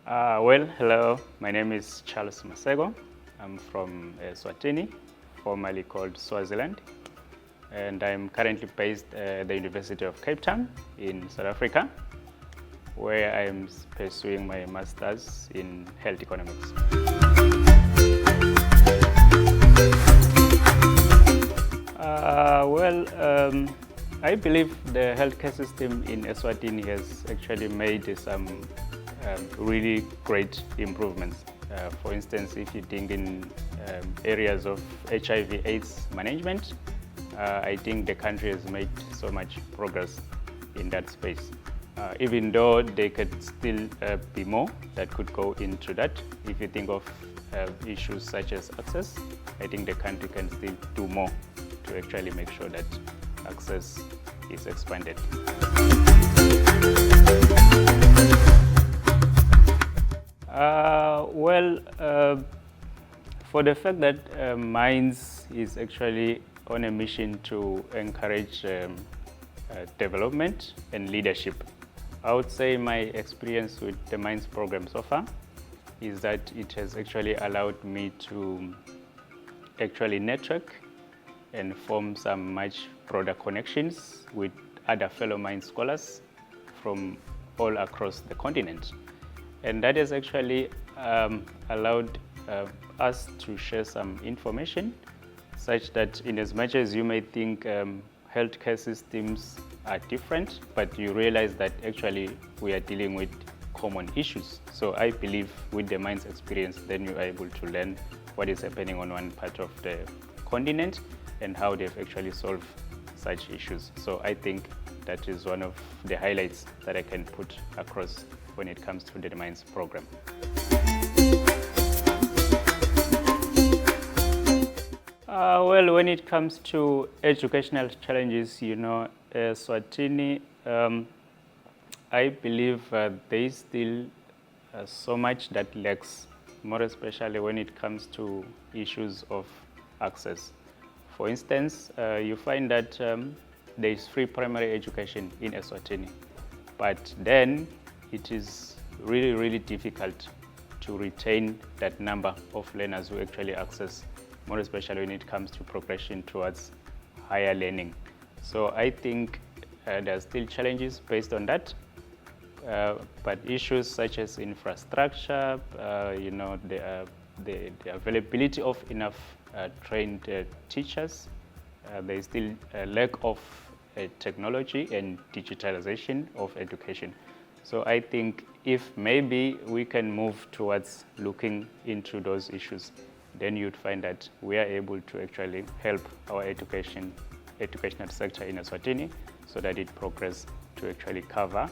Hello. My name is Charles Maseko. I'm from Eswatini, formerly called Swaziland, and I'm currently based at the University of Cape Town in South Africa, where I'm pursuing my master's in health economics. I believe the healthcare system in Eswatini has actually made some really great improvements. For instance, if you think in areas of HIV/AIDS management, I think the country has made so much progress in that space. Even though there could still be more that could go into that. If you think of issues such as access, I think the country can still do more to actually make sure that access is expanded. For the fact that Mines is actually on a mission to encourage development and leadership, I would say my experience with the Mines program so far is that it has actually allowed me to actually network and form some much broader connections with other fellow Mines scholars from all across the continent. And that has actually allowed us to share some information such that in as much as you may think healthcare systems are different, but you realize that actually we are dealing with common issues. So I believe with the Mines experience, then you are able to learn what is happening on one part of the continent and how they've actually solved such issues. So I think that is one of the highlights that I can put across when it comes to the Mines program. When it comes to educational challenges, Eswatini, I believe there is still so much that lacks, more especially when it comes to issues of access. For instance, you find that there is free primary education in Eswatini, but then it is really, really difficult to retain that number of learners who actually access, more especially when it comes to progression towards higher learning. So I think there are still challenges based on that, but issues such as infrastructure, the availability of enough trained teachers, there is still a lack of technology and digitalization of education. So I think if maybe we can move towards looking into those issues, then you'd find that we are able to actually help our educational sector in Eswatini so that it progress to actually cover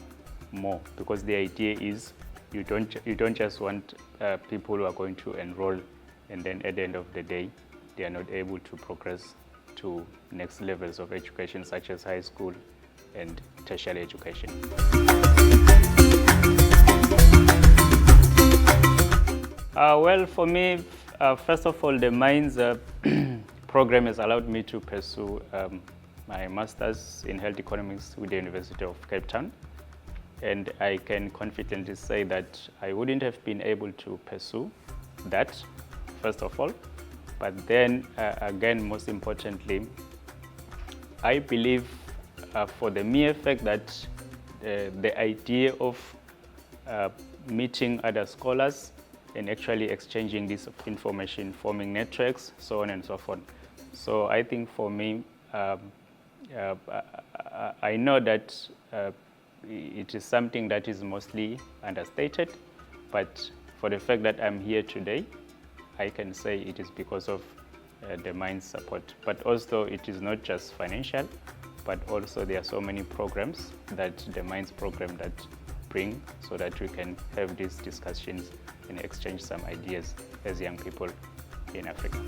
more. Because the idea is you don't just want people who are going to enroll and then at the end of the day they are not able to progress to next levels of education such as high school and tertiary education. For me, first of all, the Mines program has allowed me to pursue my master's in health economics with the University of Cape Town. And I can confidently say that I wouldn't have been able to pursue that, first of all. But then, again, most importantly, I believe for the mere fact that the idea of meeting other scholars and actually exchanging this information, forming networks, so on and so forth. So I think for me, I know that it is something that is mostly understated, but for the fact that I'm here today, I can say it is because of the Mines support. But also it is not just financial, but also there are so many programs that the Mines program that bring so that we can have these discussions and exchange some ideas as young people in Africa.